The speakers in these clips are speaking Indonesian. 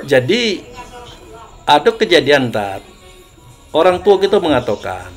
Jadi ada kejadian tat. Orang tua kita mengatakan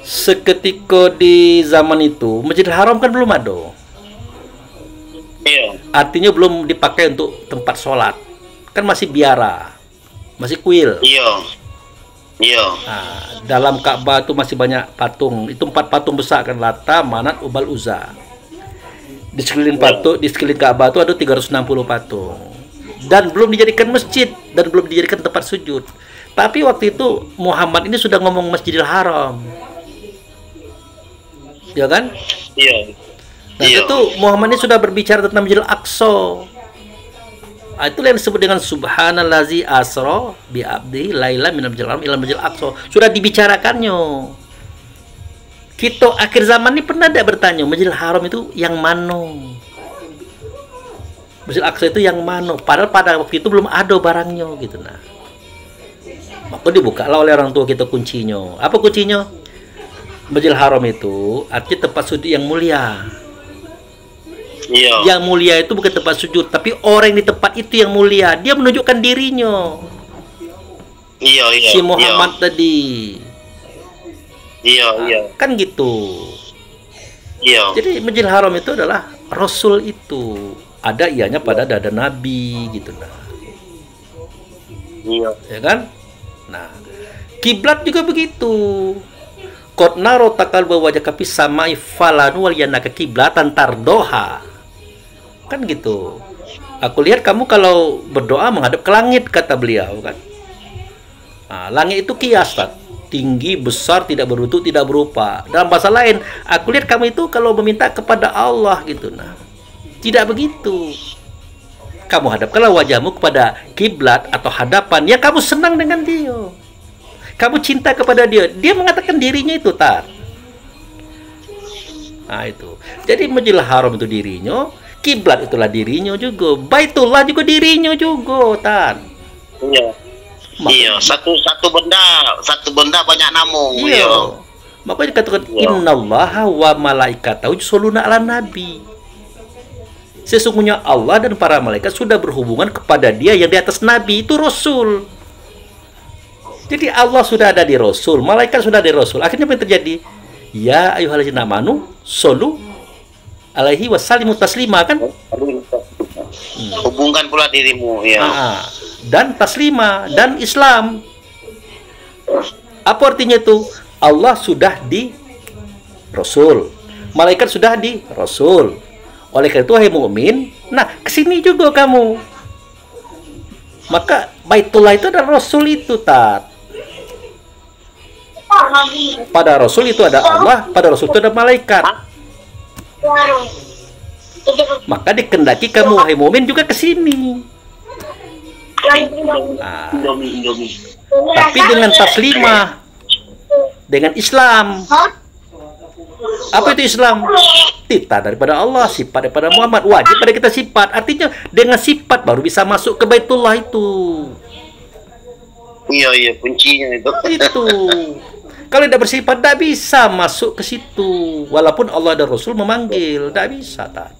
seketika di zaman itu Masjidil Haram kan belum ada. Iya. Artinya belum dipakai untuk tempat sholat. Kan masih biara, masih kuil. Iya. Iya. Nah, dalam Ka'bah itu masih banyak patung. Itu 4 patung besar kan, Lata, Manat, Ubal, Uzza. Di sekeliling patung, di sekeliling Ka'bah itu ada 360 patung. Dan belum dijadikan masjid dan belum dijadikan tempat sujud. Tapi waktu itu Muhammad ini sudah ngomong Masjidil Haram. Ya kan? Iya. Dan itu Muhammad ini sudah berbicara tentang Masjidil Aqsa. Itu yang disebut dengan Subhanallazi asra bi abdi laila minal masjidil haram ila masjidil aqsa. Sudah dibicarakannya. Kita akhir zaman ini pernah tidak bertanya Masjidil Haram itu yang mana? Masjidil Aqsa itu yang mana? Padahal pada waktu itu belum ada barangnya gitu nah. Maka dibukalah oleh orang tua kita kuncinya. Apa kuncinya? Masjidil Haram itu artinya tempat sujud yang mulia. Iya. Yang mulia itu bukan tempat sujud, tapi orang di tempat itu yang mulia. Dia menunjukkan dirinya. Iya, iya. Si Muhammad tadi. Iya, iya. Kan gitu. Iya. Jadi Masjidil Haram itu adalah Rasul itu. Ada ianya pada dada Nabi gitu nah. Iya. Ya kan? Nah, kiblat juga begitu. Qad naro taqalluba wajhaka fis samai falanu wal yanaka kiblatan tardoha. Kan gitu. Aku lihat kamu kalau berdoa menghadap ke langit kata beliau kan. Nah, langit itu kias kan? Tinggi, besar, tidak berbentuk, tidak berupa. Dalam bahasa lain, aku lihat kamu itu kalau meminta kepada Allah gitu nah. Tidak begitu. Kamu hadapkanlah wajahmu kepada kiblat atau hadapan yang kamu senang dengan dia. Kamu cinta kepada dia. Dia mengatakan dirinya itu tar. Nah itu. Jadi Masjidil Haram itu dirinya, kiblat itulah dirinya juga, Baitullah juga dirinya juga tar. Iya. Iya, satu benda banyak namun. Iya. Makanya dikatakan innallaha wa malaikatahu yusholluna 'alan nabi. Sesungguhnya Allah dan para malaikat sudah berhubungan kepada dia yang di atas nabi, itu Rasul. Jadi Allah sudah ada di Rasul, malaikat sudah ada di Rasul. Akhirnya apa yang terjadi? Ya ayyuhallazina amanu shollu alaihi wasallimu taslima kan? Hubungkan pula dirimu ya. Dan taslima dan Islam. Apa artinya itu? Allah sudah di Rasul, malaikat sudah di Rasul. Oleh karena itu, wahai mukmin, nah kesini juga kamu. Maka Baitullah itu adalah Rasul itu tat. Pada Rasul itu ada Allah, pada Rasul itu ada malaikat. Maka dikendaki kamu wahai mukmin juga kesini. Nah, tapi dengan taslimah, dengan Islam. Apa itu Islam? Titah daripada Allah, sifat daripada Muhammad, wajib pada kita sifat. Artinya dengan sifat baru bisa masuk ke Baitullah itu. Iya, iya, kuncinya itu. Itu. Kalau tidak bersifat, tidak bisa masuk ke situ. Walaupun Allah dan Rasul memanggil, tidak bisa. Tak.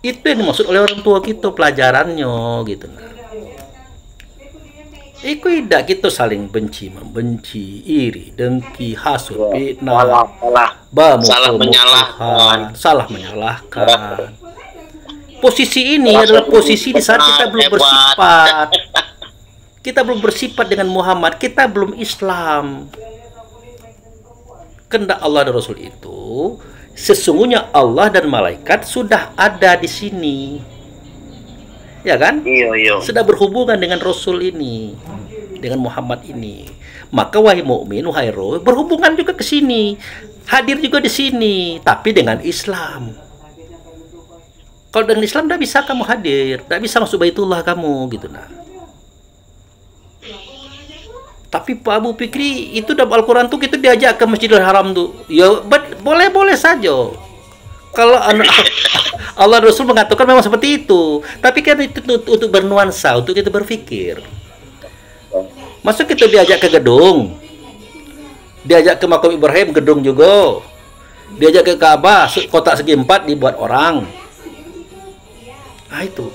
Itu yang dimaksud oleh orang tua kita, pelajarannya gitu. Nah. Iku tidak kita saling benci, membenci, iri, dengki, hasut, fitnah, salah menyalahkan. Posisi ini adalah posisi di saat kita belum bersifat. Kita belum bersifat dengan Muhammad, kita belum Islam. Kehendak Allah dan Rasul itu, sesungguhnya Allah dan malaikat sudah ada di sini. Ya kan? Iya. Sudah berhubungan dengan Rasul ini, dengan Muhammad ini. Maka wahai mukmin, wahai roh, berhubungan juga ke sini, hadir juga di sini, tapi dengan Islam. Kalau dengan Islam tidak bisa kamu hadir, tidak bisa masuk Baitullah kamu, gitu nah. Tapi Pak Abu Fikri itu dalam Al-Quran tuh kita diajak ke Masjidil Haram tuh, ya boleh-boleh saja. Kalau Allah Rasul mengatakan memang seperti itu, tapi kan itu untuk bernuansa, untuk kita berpikir. Masuk kita diajak ke gedung, diajak ke makam Ibrahim, gedung juga, diajak ke Ka'bah, kotak segi 4 dibuat orang. Nah, itu.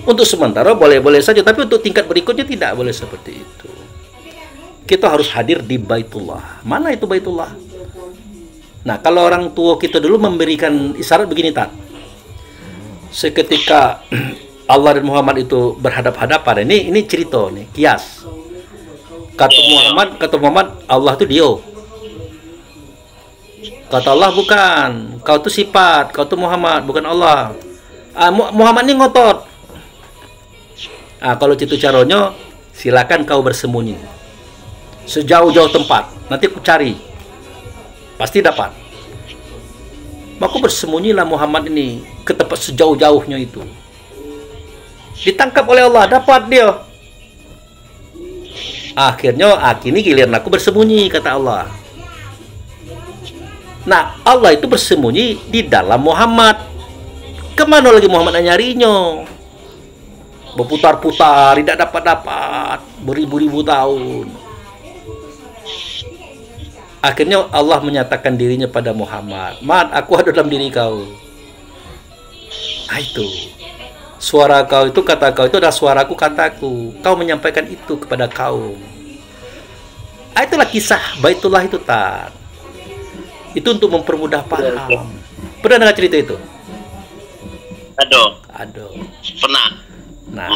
Untuk sementara boleh-boleh saja, tapi untuk tingkat berikutnya tidak boleh seperti itu. Kita harus hadir di Baitullah. Mana itu Baitullah? Nah, kalau orang tua kita dulu memberikan isyarat begini, tak? Seketika Allah dan Muhammad itu berhadap-hadapan. Ini cerita nih, kias. Kata Muhammad, Allah itu dia. Kata Allah, bukan. Kau itu sifat, kau itu Muhammad, bukan Allah. Muhammad ini ngotot. Kalau itu caranya, silakan kau bersembunyi sejauh-jauh tempat. Nanti aku cari, pasti dapat. Maka bersembunyilah Muhammad ini ke tempat sejauh-jauhnya itu. Ditangkap oleh Allah, dapat dia. Akhirnya, kini giliran aku bersembunyi, kata Allah. Nah, Allah itu bersembunyi di dalam Muhammad. Kemana lagi Muhammad nyarinya? Berputar-putar, tidak dapat-dapat, beribu-ribu tahun. Akhirnya Allah menyatakan dirinya pada Muhammad. Aku ada dalam diri kau. Itu. Suara kau itu, kata kau itu adalah suaraku, kataku. Kau menyampaikan itu kepada kaum. Itulah kisah Baitullah itu, tak. Itu untuk mempermudah paham. Pernah dengar cerita itu? Aduh. Pernah. Nah,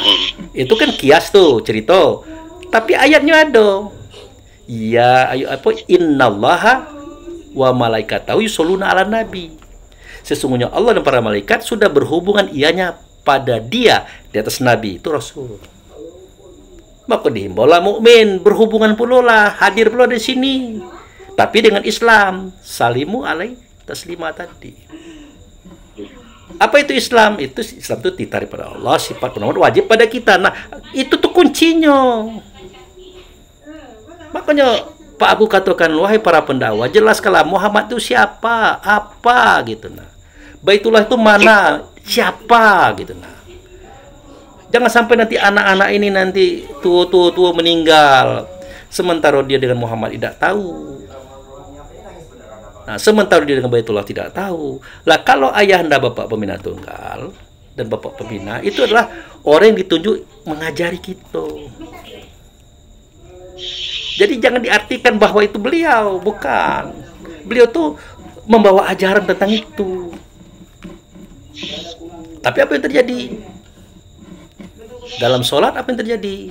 itu kan kias tuh, cerita. Tapi ayatnya ada. Ya, ayo apa? Innallaha wa malaikatahu yusholluna ala nabi. Sesungguhnya Allah dan para malaikat sudah berhubungan ianya pada dia di atas nabi, itu Rasul. Maka dihimbaulah mukmin berhubungan pula lah, hadir pula di sini. Tapi dengan Islam, salimu alai taslima tadi. Apa itu Islam? Islam itu ditarik pada Allah, sifat penolong wajib pada kita. Nah, itu tuh kuncinya. Makanya Pak Abu katakan, wahai para pendakwa, jelaskanlah Muhammad itu siapa, apa gitu. Nah, Baitullah itu mana, siapa gitu. Nah, jangan sampai nanti anak-anak ini nanti tua meninggal, sementara dia dengan Muhammad tidak tahu. Nah, sementara dia dengan Baitullah tidak tahu. Lah, kalau ayahanda bapak pembina tunggal dan bapak pembina itu adalah orang yang ditunjuk mengajari kita. Jadi jangan diartikan bahwa itu beliau, bukan. Beliau tuh membawa ajaran tentang itu. Tapi apa yang terjadi? Dalam sholat apa yang terjadi?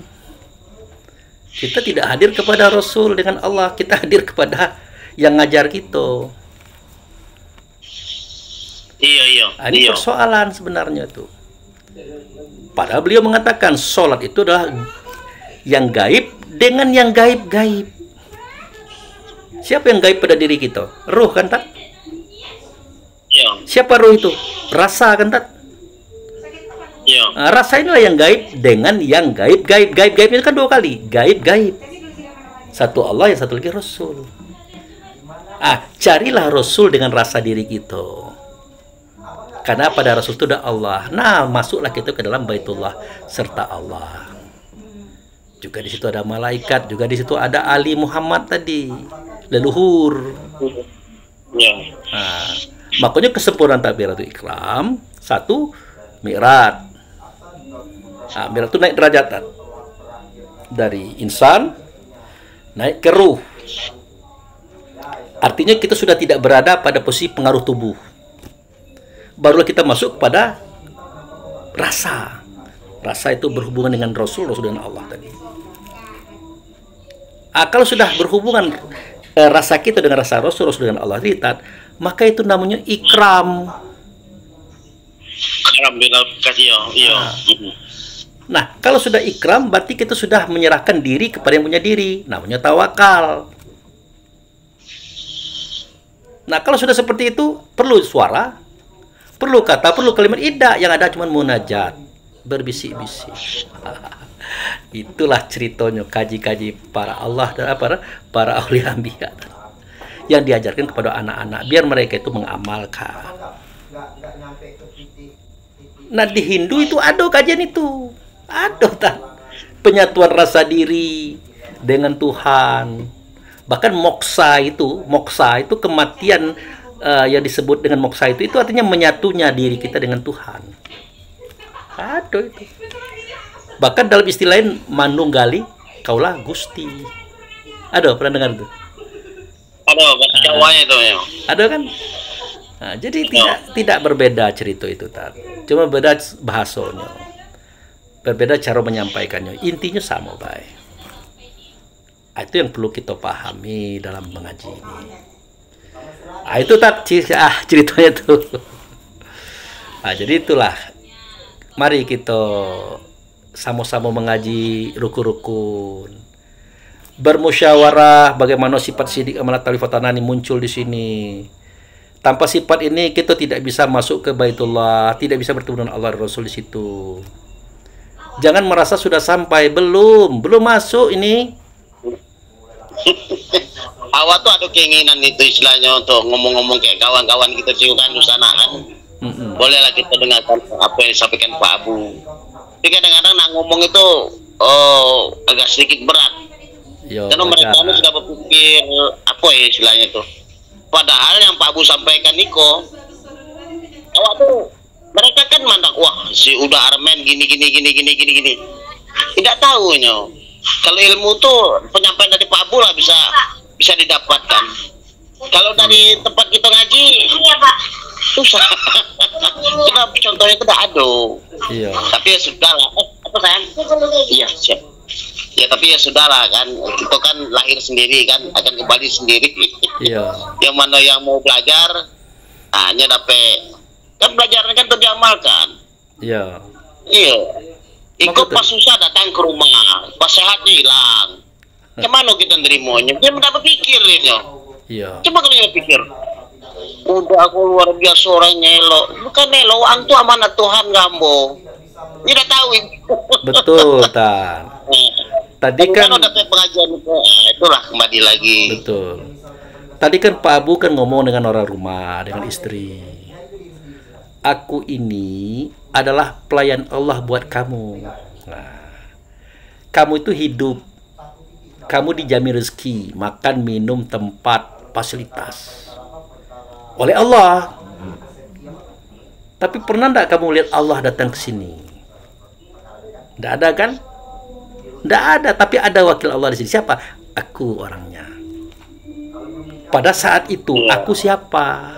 Kita tidak hadir kepada Rasul dengan Allah, kita hadir kepada yang ngajar kita. Iya. Ini persoalan sebenarnya tuh. Padahal beliau mengatakan sholat itu adalah yang gaib dengan yang gaib-gaib. Siapa yang gaib pada diri kita? Ruh kan, tak? Iya. Siapa ruh itu? Rasa kan, tak? Iya. Nah, rasa inilah yang gaib dengan yang gaib. Gaib itu kan dua kali. Gaib. Satu Allah, yang satu lagi Rasul. Carilah Rasul dengan rasa diri kita. Karena pada Rasul itu ada Allah. Nah, masuklah kita ke dalam Baitullah serta Allah. Juga di situ ada malaikat, juga di situ ada Ali Muhammad tadi, leluhur. Iya. Nah, makanya kesempurnaan takbiratul ihram, satu mi'raj. Mi'raj itu naik derajat dari insan naik ke ruh. Artinya kita sudah tidak berada pada posisi pengaruh tubuh. Barulah kita masuk pada rasa. Rasa itu berhubungan dengan Rasul dengan Allah tadi. Kalau sudah berhubungan rasa kita dengan rasa Rasul dengan Allah tadi, maka itu namanya ikram. Nah, kalau sudah ikram, berarti kita sudah menyerahkan diri kepada yang punya diri, namanya tawakal. Nah, kalau sudah seperti itu, perlu suara, perlu kata, perlu kalimat, tidak. Yang ada cuma munajat, berbisik-bisik. Itulah ceritanya kaji-kaji para Allah dan para aulia anbiya yang diajarkan kepada anak-anak biar mereka itu mengamalkan. Nah, di Hindu itu ada kajian itu, ada penyatuan rasa diri dengan Tuhan. Bahkan moksa itu kematian yang disebut dengan moksa itu artinya menyatunya diri kita dengan Tuhan. Aduh itu. Bahkan dalam istilah lain manunggali kaulah Gusti. Aduh, pernah dengar tuh? Aduh, bahasa Jawanya itu ya. Ada kan? Nah, jadi tidak berbeda cerita itu tadi. Cuma beda bahasanya. Berbeda cara menyampaikannya. Intinya sama, baik. Itu yang perlu kita pahami dalam mengaji ini. Itu ceritanya tuh. Jadi itulah. Mari kita sama-sama mengaji rukun-rukun. Bermusyawarah bagaimana sifat sidik amalat talifatanani muncul di sini. Tanpa sifat ini kita tidak bisa masuk ke Baitullah, tidak bisa bertemu dengan Allah dan Rasul di situ. Jangan merasa sudah sampai, belum masuk ini. Awal tuh ada keinginan itu istilahnya untuk ngomong-ngomong kayak kawan-kawan kita juga kan di sana kan. Bolehlah kita dengarkan apa yang disampaikan Pak Abu. Tapi kadang-kadang nak ngomong itu agak sedikit berat. Karena mereka sudah berpikir apa ya istilahnya itu. Padahal yang Pak Abu sampaikan Niko, awak tuh mereka kan mandang wah si udah Armen gini. Tidak tahu nyo. Kalau ilmu tuh penyampaian dari Pak Abu lah bisa didapatkan. Kalau dari tempat kita ngaji, susah. Kenapa contohnya tidak ada. Iya. Tapi ya sudah lah. Apa sayang? Iya siap. Ya tapi ya sudahlah kan. Kita kan lahir sendiri kan, akan kembali sendiri. Iya. Yang mana yang mau belajar, hanya dapat kan belajarnya kan terjamalkan. Iya. Iya. Ikut pas susah datang ke rumah, pas sehat hilang. Gimana kita nerimanya? Dia mendapat pikir ini. Iya. Coba kalian pikir. Udah aku luar biasa orang nyelo. Bukan nyelo, ang tuh amanat Tuhan gambo. Tidak tahu. Betul, Tan. Tadi kan udah pengajian itu, itulah kembali lagi. Betul. Tadi kan Pak Abu kan ngomong dengan orang rumah, dengan istri. Aku ini adalah pelayan Allah buat kamu. Nah, kamu itu hidup. Kamu dijamin rezeki, makan, minum, tempat, fasilitas oleh Allah. Tapi pernah enggak kamu lihat Allah datang ke sini? Enggak ada kan? Enggak ada, tapi ada wakil Allah di sini. Siapa? Aku orangnya. Pada saat itu, aku siapa?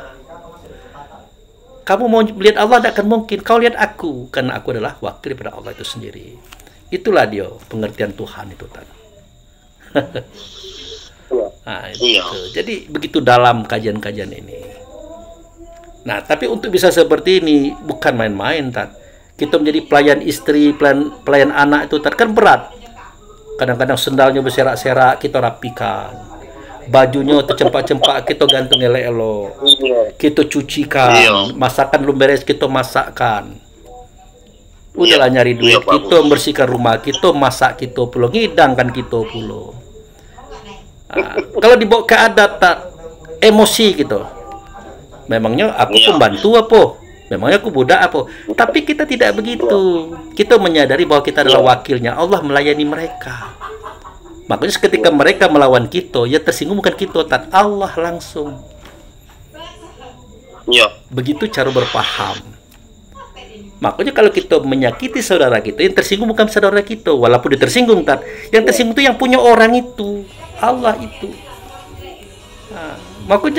Kamu mau lihat Allah, tidak akan mungkin. Kau lihat aku, karena aku adalah wakil daripada Allah itu sendiri. Itulah dia pengertian Tuhan itu tadi. Nah, itu. Jadi begitu dalam kajian-kajian ini. Nah, tapi untuk bisa seperti ini bukan main-main, Tat. Kita menjadi pelayan istri, pelayan anak itu Tat, kan berat. Kadang-kadang sendalnya berserak-serak, kita rapikan. Bajunya tercempak-cempak, kita gantung elok-elok. Kita cucikan, masakan belum beres, kita masakkan. Udahlah nyari duit, kita membersihkan rumah, kita masak, kita pulang, ngidangkan kita pulang. Nah, kalau dibawa ke adat, emosi gitu. Memangnya aku pembantu apa? Memangnya aku budak apa? Tapi kita tidak begitu. Kita menyadari bahwa kita adalah wakilnya Allah, melayani mereka. Makanya ketika mereka melawan kita, ya tersinggung bukan kita, Allah langsung. Begitu cara berpaham. Makanya kalau kita menyakiti saudara kita, yang tersinggung bukan saudara kita, walaupun dia tersinggung, yang tersinggung itu yang punya orang itu, Allah itu. Nah, maka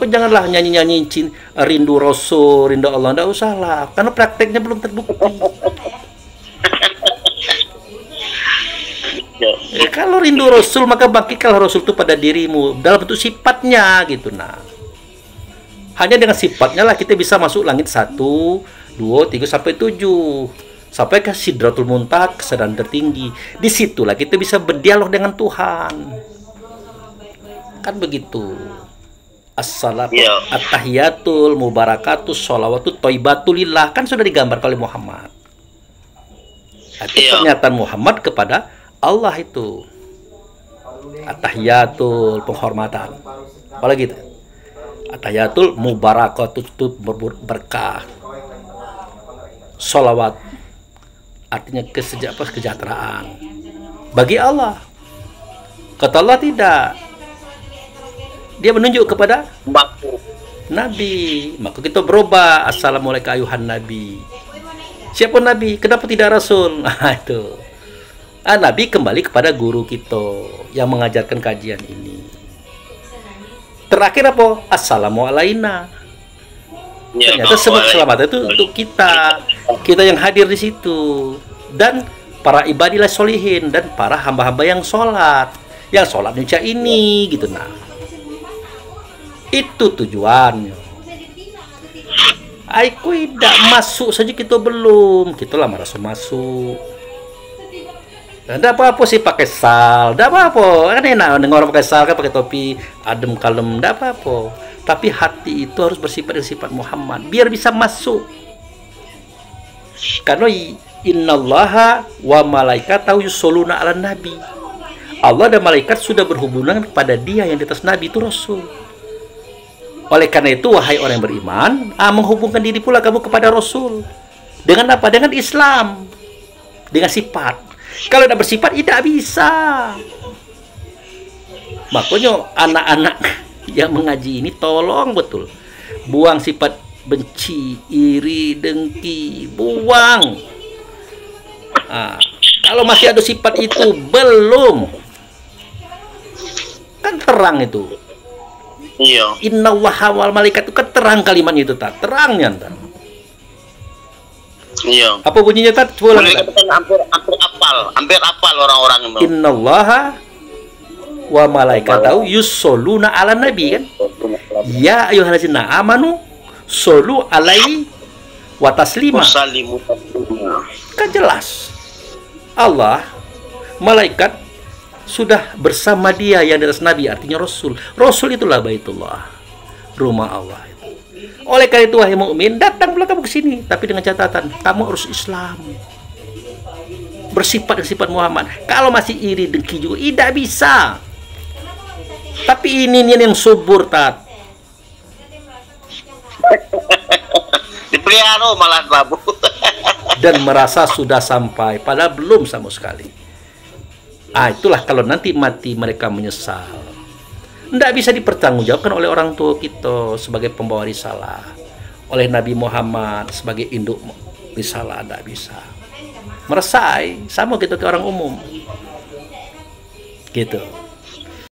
janganlah nyanyi-nyanyi rindu Rasul, rindu Allah, tidak usah lah, karena prakteknya belum terbukti. Kalau rindu Rasul, maka bangkitkanlah Rasul itu pada dirimu dalam bentuk sifatnya gitu. Nah, hanya dengan sifatnya lah kita bisa masuk langit 1, 2, 3 sampai 7, sampai ke Sidratul Muntaha, kesedaran tertinggi. Disitulah kita bisa berdialog dengan Tuhan. Kan begitu. Assalatu at-tahiyatul mubarakatus sholawatu thayyibatulillah, kan sudah digambar oleh Muhammad. Itu pernyataan Muhammad kepada Allah itu. At-tahiyatul penghormatan. Apalagi itu? At-tahiyatul mubarakatus itu berkah. Sholawat artinya kesejahteraan bagi Allah. Kata Allah tidak. Dia menunjuk kepada Nabi. Maka kita berubah, assalamualaikum ayuhan Nabi. Siapa Nabi? Kenapa tidak Rasul? Nah, itu. Nabi kembali kepada guru kita yang mengajarkan kajian ini. Terakhir apa? Assalamualaikum. Ternyata selamat itu untuk kita yang hadir di situ, dan para ibadilah solihin, dan para hamba-hamba yang sholat Indonesia ini gitu. Nah, itu tujuannya. Aku tidak masuk saja, kita belum, kita lah Rasul masuk. Tidak apa-apa sih pakai sal, tidak apa-apa, kan enak dengar orang pakai sal, kan pakai topi adem kalem, tidak apa-apa. Tapi hati itu harus bersifat dengan sifat Muhammad biar bisa masuk. Karena innallaha wa malaikatahu yusholluna 'alan nabi. Allah dan malaikat sudah berhubungan kepada dia yang di atas nabi, itu Rasul. Oleh karena itu, wahai orang yang beriman, menghubungkan diri pula kamu kepada Rasul. Dengan apa? Dengan Islam, dengan sifat. Kalau tidak bersifat, tidak bisa. Makanya anak-anak yang mengaji ini tolong betul buang sifat benci, iri, dengki, buang. Kalau masih ada sifat itu, belum, kan terang itu. Iya. Innallaha wal malaikat itu kan terang kalimat itu, tak terangnya tak. Iya. Apa bunyinya tak? Coba mereka kan hampir apal orang-orang itu. Innallaha wa malaikatahu yusholluna 'alan nabi, kan? Ya ayyuhallazina amanu shollu alaihi wa taslima. Kan jelas. Allah, malaikat sudah bersama dia yang di atas nabi, artinya Rasul. Rasul itulah Baitullah, rumah Allah itu. Oleh karena itu, wahai mukmin, datanglah kamu ke sini, tapi dengan catatan kamu harus Islam, bersifat dengan sifat Muhammad. Kalau masih iri dengki juga tidak bisa. Tapi ini yang subur, tat. Dipelihara malah babu. Dan merasa sudah sampai, padahal belum sama sekali. Itulah kalau nanti mati mereka menyesal. Tidak bisa dipertanggungjawabkan oleh orang tua kita sebagai pembawa risalah, oleh Nabi Muhammad sebagai induk risalah, tidak bisa. Meresai, sama kita ke orang umum. Gitu.